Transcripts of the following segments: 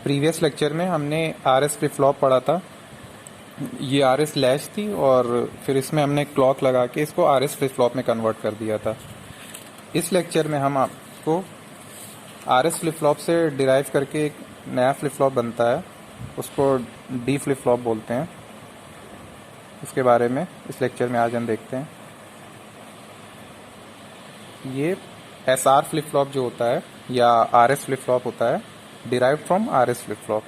Previous lecture में हमने R S flip flop पढ़ा था। ये आर एस लैच थी और फिर इसमें हमने क्लॉक लगा के इसको आर एस फ्लिप फ्लॉप में कन्वर्ट कर दिया था। इस लेक्चर में हम आपको आर एस फ्लिप फ्लॉप से डिराइव करके एक नया फ्लिप फ्लॉप बनता है, उसको डी फ्लिप फ्लॉप बोलते हैं। उसके बारे में इस लेक्चर में आज हम देखते हैं। ये एस आर फ्लिप फ्लॉप जो होता है या आर एस फ्लिप फ्लॉप होता है, derive from R S flip flop.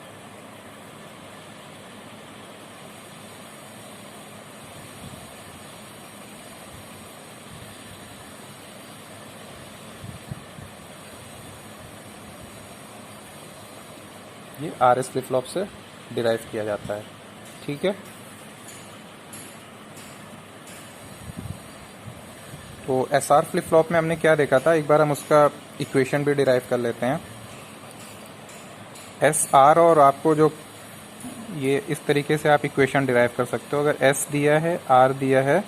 ये आर एस फ्लिप फ्लॉप से डिराइव किया जाता है, ठीक है। तो एस आर फ्लिप फ्लॉप में हमने क्या देखा था, एक बार हम उसका इक्वेशन भी डिराइव कर लेते हैं। एस आर और आपको जो ये इस तरीके से आप इक्वेशन डिराइव कर सकते हो। अगर एस दिया है, आर दिया है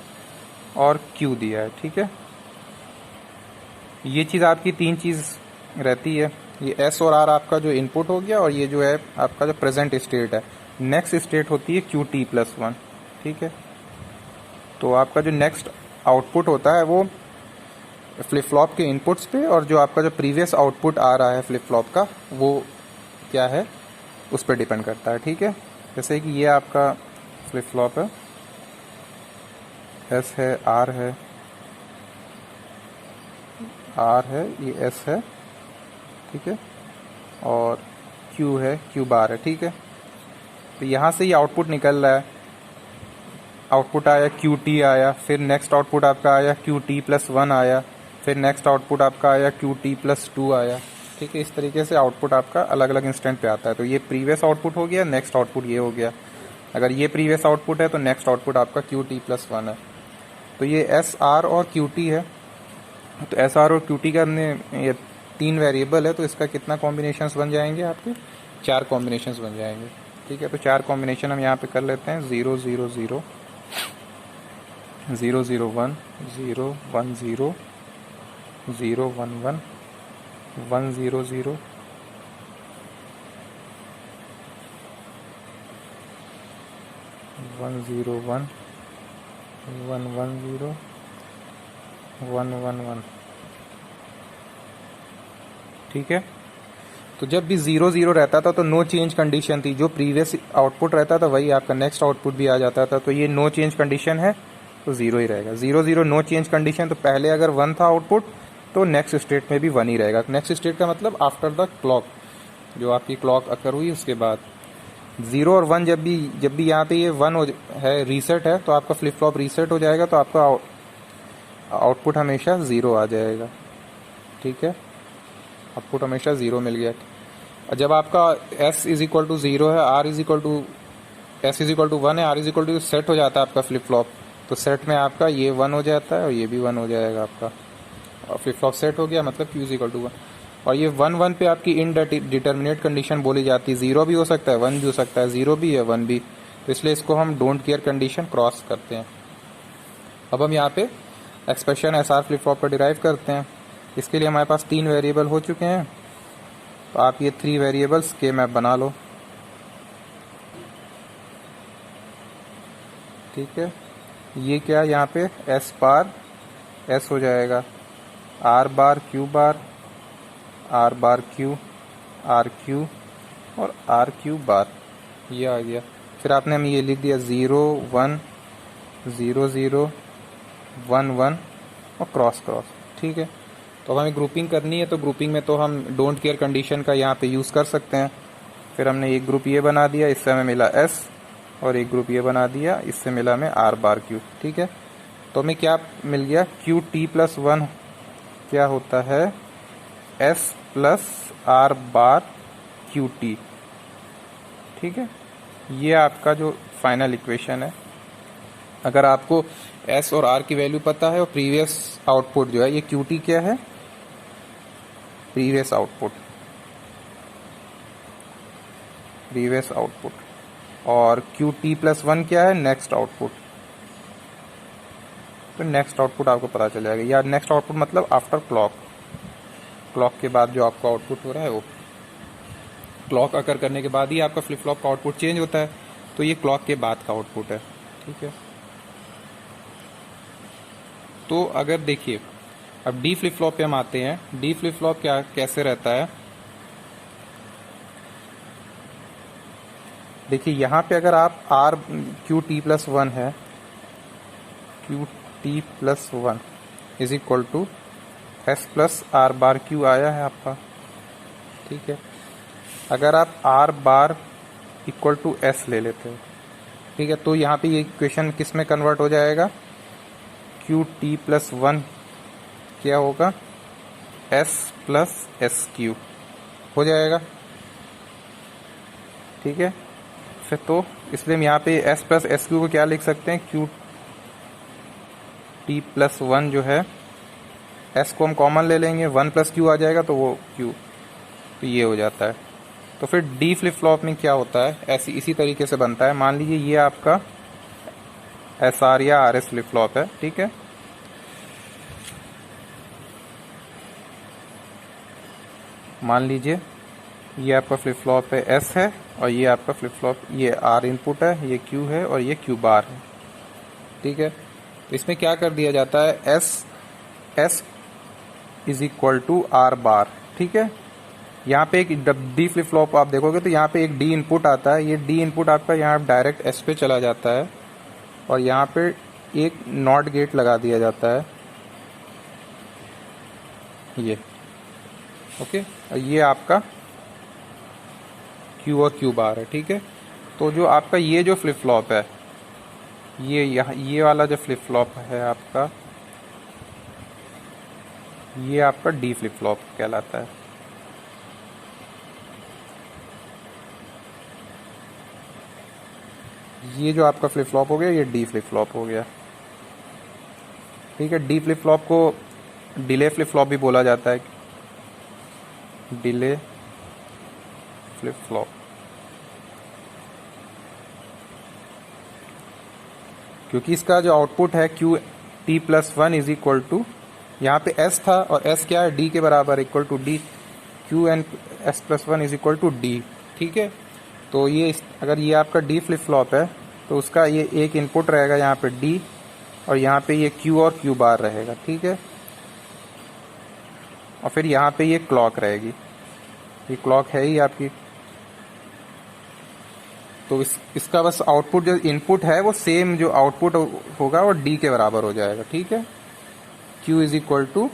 और क्यू दिया है, ठीक है। ये चीज़ आपकी तीन चीज़ रहती है। ये एस और आर आपका जो इनपुट हो गया और ये जो है आपका जो प्रेजेंट स्टेट है। नेक्स्ट स्टेट होती है क्यू टी प्लस वन, ठीक है। तो आपका जो नेक्स्ट आउटपुट होता है वो फ्लिप फ्लॉप के इनपुट्स पे, और जो आपका जो प्रीवियस आउटपुट आ रहा है फ्लिप फ्लॉप का वो क्या है उस पर डिपेंड करता है, ठीक है। जैसे कि ये आपका फ्लिप फ्लॉप है, एस है, आर है, ये एस है, ठीक है, और क्यू है, क्यू बार है, ठीक है। तो यहाँ से ये आउटपुट निकल रहा है। आउटपुट आया क्यू टी आया, फिर नेक्स्ट आउटपुट आपका आया क्यू टी प्लस वन आया, फिर नेक्स्ट आउटपुट आपका आया क्यू टी प्लस टू आया, ठीक है। इस तरीके से आउटपुट आपका अलग अलग इंस्टेंट पे आता है। तो ये प्रीवियस आउटपुट हो गया, नेक्स्ट आउटपुट ये हो गया। अगर ये प्रीवियस आउटपुट है तो नेक्स्ट आउटपुट आपका क्यू टी प्लस वन है। तो ये एस आर और क्यू टी है। तो एस आर और क्यू टी का हमने ये तीन वेरिएबल है, तो इसका कितना कॉम्बिनेशंस बन जाएंगे आपके? 4 कॉम्बिनेशंस बन जाएंगे, ठीक है। तो 4 कॉम्बिनेशन हम यहाँ पे कर लेते हैं। 0 0 0 0 0 1 0 1 0 0 1 1 1 0 0 1 0 1 1 1 0 1 1 1, ठीक है। तो जब भी 0 0 रहता था तो नो चेंज कंडीशन थी। जो प्रीवियस आउटपुट रहता था वही आपका नेक्स्ट आउटपुट भी आ जाता था। तो ये नो चेंज कंडीशन है तो 0 ही रहेगा। 0 0 नो चेंज कंडीशन, तो पहले अगर 1 था आउटपुट तो नेक्स्ट स्टेट में भी 1 ही रहेगा। नेक्स्ट स्टेट का मतलब आफ्टर द क्लॉक, जो आपकी क्लॉक अकर हुई उसके बाद। 0 और 1 जब भी यहाँ पे ये 1 है, रीसेट है, तो आपका फ्लिप फ्लॉप रीसेट हो जाएगा, तो आपका आउटपुट हमेशा 0 आ जाएगा, ठीक है। आउटपुट हमेशा 0 मिल गया। जब आपका s इज इक्वल टू 0 है, r is equal to s is equal to 1 है, r is equal to set हो जाता है आपका फ्लिप फ्लॉप। तो सेट में आपका ये 1 हो जाता है और ये भी 1 हो जाएगा आपका, और फ्लिप फ्लॉप सेट हो गया, मतलब q इज इक्वल टू 1। और ये 1 1 पे आपकी इनडिटर्मिनेट कंडीशन बोली जाती है। 0 भी हो सकता है, 1 भी हो सकता है, 0 भी है, 1 भी। तो इसलिए इसको हम डोंट केयर कंडीशन क्रॉस करते हैं। अब हम यहाँ पे expression S R flip flop पर डिराइव करते हैं। इसके लिए हमारे पास 3 वेरिएबल हो चुके हैं। तो आप ये 3 वेरिएबल्स के मैप बना लो, ठीक है। ये क्या यहाँ पे एस बार एस हो जाएगा, R bar Q bar, R bar Q, R Q और आर क्यू बार, ये आ गया। फिर आपने हम ये लिख दिया 0 1 0 0 1 1 और क्रॉस क्रॉस, ठीक है। तो अब हमें ग्रुपिंग करनी है, तो ग्रुपिंग में तो हम डोंट केयर कंडीशन का यहाँ पे यूज़ कर सकते हैं। फिर हमने एक ग्रुप ये बना दिया, इससे हमें मिला s, और एक ग्रुप ये बना दिया, इससे मिला हमें r बार q, ठीक है। तो हमें क्या मिल गया, क्यू टी प्लस 1 क्या होता है, s प्लस r बार क्यू टी, ठीक है। ये आपका जो फाइनल इक्वेशन है। अगर आपको s और r की वैल्यू पता है और प्रीवियस आउटपुट जो है, ये क्यू टी क्या है, प्रीवियस आउटपुट, और क्यू टी प्लस 1 क्या है, नेक्स्ट आउटपुट। तो नेक्स्ट आउटपुट आपको पता चल जाएगा, या नेक्स्ट आउटपुट मतलब आफ्टर क्लॉक के बाद जो आपका आउटपुट हो रहा है वो। क्लॉक अकर करने के बाद ही आपका फ्लिप फ्लॉप का आउटपुट चेंज होता है, तो ये क्लॉक के बाद का आउटपुट है। ठीक है, तो अगर देखिए अब डी फ्लिप फ्लॉप पे हम आते हैं। डी फ्लिप फ्लॉप क्या कैसे रहता है, देखिए यहाँ पे अगर आप R Q T plus one है, Q T plus one is equal to S plus R bar Q आया है आपका। ठीक है, अगर आप R bar equal to S ले लेते हो, ठीक है, तो यहाँ पे ये इक्वेशन किस में कन्वर्ट हो जाएगा, क्यू टी प्लस वन क्या होगा, एस प्लस एस क्यू हो जाएगा। ठीक है, फिर तो इसलिए हम यहाँ पे एस प्लस एस क्यू को क्या लिख सकते हैं, क्यू टी प्लस वन जो है, एस को हम कॉमन ले लेंगे, वन प्लस क्यू आ जाएगा तो वो क्यू, तो ये हो जाता है। तो फिर डी फ्लिप फ्लॉप में क्या होता है, ऐसी इसी तरीके से बनता है। मान लीजिए ये आपका एस आर या आर एस फ्लिप फ्लॉप है। ठीक है, मान लीजिए ये आपका फ्लिप फ्लॉप है एस है, और ये आपका फ्लिप फ्लॉप, ये आर इनपुट है, ये क्यू है, और ये क्यू बार है। ठीक है, तो इसमें क्या कर दिया जाता है, S is equal to R bar. ठीक है, यहाँ पे एक डी फ्लिप फ्लॉप आप देखोगे तो यहाँ पे एक डी इनपुट आता है, ये डी इनपुट आपका यहाँ डायरेक्ट एस पे चला जाता है, और यहाँ पे एक नॉट गेट लगा दिया जाता है, ये ओके, और ये आपका क्यू और क्यू बार है। ठीक है, तो जो आपका ये जो फ्लिप फ्लॉप है, ये वाला जो फ्लिप फ्लॉप है आपका, ये आपका डी फ्लिप फ्लॉप कहलाता है। ये जो आपका फ्लिप फ्लॉप हो गया, ये डी फ्लिप फ्लॉप हो गया। ठीक है, डी फ्लिप फ्लॉप को डिले फ्लिप फ्लॉप भी बोला जाता है, डिले फ्लिप फ्लॉप, क्योंकि इसका जो आउटपुट है Q T plus one is equal to, यहाँ पे एस था और एस क्या है, डी के बराबर, equal to D, Q N S plus one is equal to D. ठीक है, तो ये अगर ये आपका डी फ्लिप फ्लॉप है तो उसका ये एक इनपुट रहेगा यहाँ पे डी, और यहाँ पे ये क्यू और क्यू बार रहेगा। ठीक है, और फिर यहाँ पे ये क्लॉक रहेगी, ये क्लॉक है ही आपकी। तो इसका बस आउटपुट जो इनपुट है वो सेम जो आउटपुट होगा वो डी के बराबर हो जाएगा। ठीक है, Q इज इक्वल टू,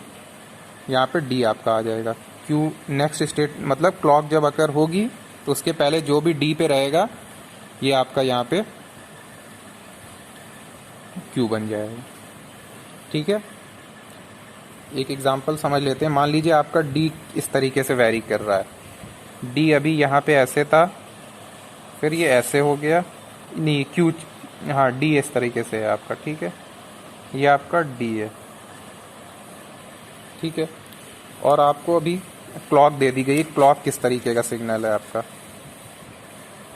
यहाँ पे D आपका आ जाएगा, Q नेक्स्ट स्टेट, मतलब क्लॉक जब अकर होगी तो उसके पहले जो भी D पे रहेगा ये आपका यहाँ पे Q बन जाएगा। ठीक है, एक एग्जांपल समझ लेते हैं। मान लीजिए आपका D इस तरीके से वैरी कर रहा है, D अभी यहाँ पे ऐसे था, फिर ये ऐसे हो गया, नहीं Q, हाँ D इस तरीके से है आपका। ठीक है, ये आपका D है। ठीक है, और आपको अभी क्लॉक दे दी गई, क्लॉक किस तरीके का सिग्नल है आपका,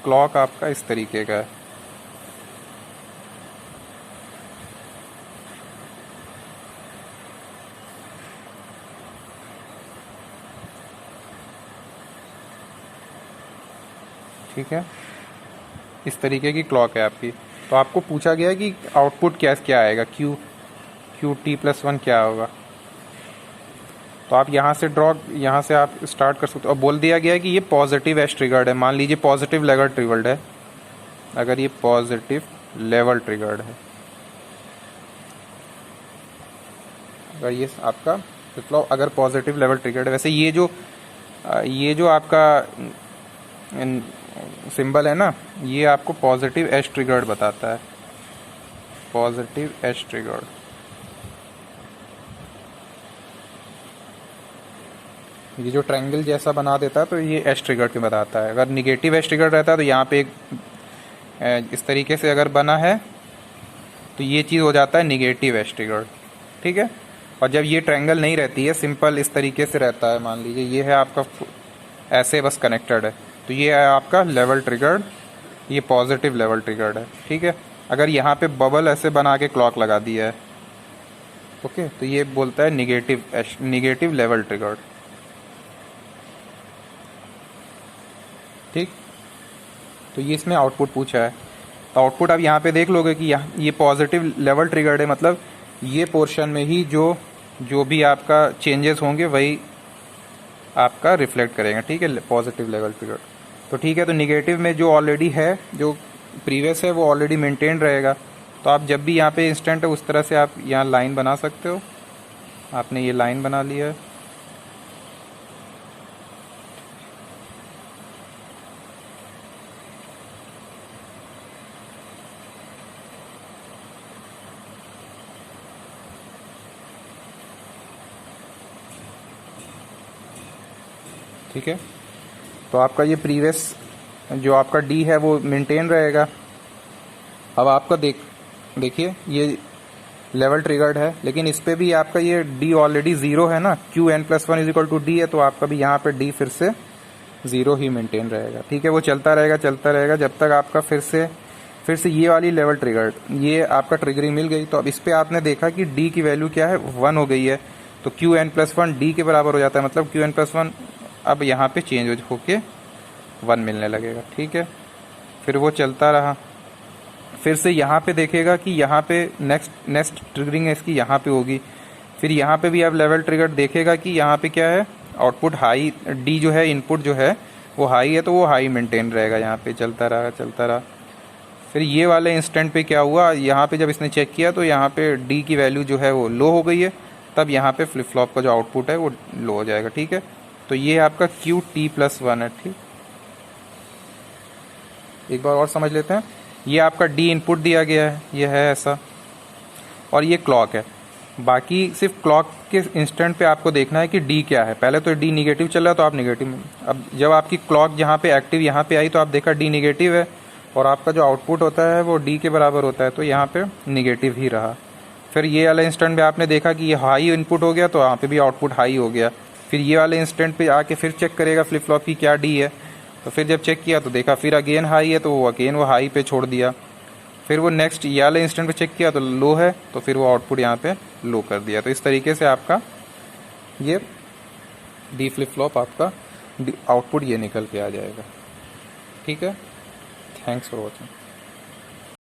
क्लॉक आपका इस तरीके का है। ठीक है, इस तरीके की क्लॉक है आपकी। तो आपको पूछा गया है कि आउटपुट क्या क्या आएगा, क्यू टी प्लस वन क्या होगा। तो आप यहाँ से यहाँ से आप स्टार्ट कर सकते हो। और बोल दिया गया है कि ये पॉजिटिव एज ट्रिगर्ड है। मान लीजिए पॉजिटिव लेवल ट्रिगर्ड है, अगर ये पॉजिटिव लेवल ट्रिगर्ड है, अगर ये आपका फ्लिप फ्लॉप अगर पॉजिटिव लेवल ट्रिगर्ड है। वैसे ये जो आपका सिंबल है ना, ये आपको पॉजिटिव एज ट्रिगर्ड बताता है, पॉजिटिव एज ट्रिगर्ड। ये जो ट्रायंगल जैसा बना देता है तो ये एज ट्रिगर्ड के बताता है। अगर निगेटिव एज ट्रिगर्ड रहता है तो यहाँ पे एक इस तरीके से अगर बना है तो ये चीज़ हो जाता है निगेटिव एज ट्रिगर्ड। ठीक है, और जब ये ट्रायंगल नहीं रहती है, सिंपल इस तरीके से रहता है, मान लीजिए ये है आपका ऐसे बस कनेक्टेड है, तो ये है आपका लेवल ट्रिगर्ड, ये पॉजिटिव लेवल ट्रिगर्ड है। ठीक है, अगर यहाँ पे बबल ऐसे बना के क्लॉक लगा दिया है, ओके, तो ये बोलता है निगेटिव लेवल ट्रिगर्ड। ठीक। तो ये इसमें आउटपुट पूछा है, तो आउटपुट आप यहाँ पे देख लोगे कि यहाँ ये पॉजिटिव लेवल ट्रिगर्ड है, मतलब ये पोर्शन में ही जो भी आपका चेंजेस होंगे वही आपका रिफ्लेक्ट करेगा, ठीक है, पॉजिटिव लेवल ट्रिगर्ड। तो ठीक है, तो निगेटिव में जो ऑलरेडी है, जो प्रीवियस है, वो ऑलरेडी मेंटेन रहेगा। तो आप जब भी यहाँ पे इंस्टेंट है उस तरह से आप यहाँ लाइन बना सकते हो। आपने ये लाइन बना लिया है, ठीक है। तो आपका ये प्रीवियस जो आपका डी है वो मेंटेन रहेगा। अब आपका देखिए ये लेवल ट्रिगर्ड है, लेकिन इस पे भी आपका ये डी ऑलरेडी ज़ीरो है ना, Qn+1 = D है, तो आपका भी यहाँ पे डी फिर से ज़ीरो ही मेंटेन रहेगा, ठीक है। वो चलता रहेगा जब तक आपका फिर से ये वाली लेवल ट्रिगर्ड, ये आपका ट्रिगरिंग मिल गई। तो अब इस पे आपने देखा कि डी की वैल्यू क्या है, 1 हो गई है, तो Qn+1 डी के बराबर हो जाता है, मतलब Qn+1 अब यहाँ पे चेंज होके 1 मिलने लगेगा, ठीक है। फिर वो चलता रहा, फिर से यहाँ पे देखेगा कि यहाँ पे नेक्स्ट ट्रिगरिंग है इसकी यहाँ पे होगी। फिर यहाँ पे भी अब लेवल ट्रिगर देखेगा कि यहाँ पे क्या है, आउटपुट हाई, डी जो है इनपुट जो है वो हाई है, तो वो हाई मेंटेन रहेगा, यहाँ पे चलता रहा। फिर ये वाले इंस्टेंट पे क्या हुआ, यहाँ पे जब इसने चेक किया तो यहाँ पे डी की वैल्यू जो है वो लो हो गई है, तब यहाँ पे फ्लिप फ्लॉप का जो आउटपुट है वो लो हो जाएगा, ठीक है। तो ये आपका Qt+1 है, ठीक। एक बार और समझ लेते हैं, ये आपका डी इनपुट दिया गया है, ये है ऐसा, और ये क्लॉक है। बाकी सिर्फ क्लॉक के इंस्टेंट पे आपको देखना है कि डी क्या है। पहले तो डी निगेटिव चल रहा है तो आप निगेटिव में, अब जब आपकी क्लॉक जहाँ पे एक्टिव यहाँ पे आई तो आप देखा डी निगेटिव है, और आपका जो आउटपुट होता है वो डी के बराबर होता है, तो यहाँ पे निगेटिव ही रहा। फिर ये वाले इंस्टेंट पे आपने देखा कि ये हाई इनपुट हो गया, तो यहाँ पे भी आउटपुट हाई हो गया। फिर ये वाले इंस्टेंट पे आके फिर चेक करेगा फ्लिप फ्लॉप की क्या डी है, तो फिर जब चेक किया तो देखा फिर अगेन हाई है, तो वो अगेन वो हाई पे छोड़ दिया। फिर वो नेक्स्ट ये वाले इंस्टेंट पे चेक किया तो लो है, तो फिर वो आउटपुट यहाँ पे लो कर दिया। तो इस तरीके से आपका ये डी फ्लिप फ्लॉप आपका आउटपुट ये निकल के आ जाएगा, ठीक है। Thanks for watching.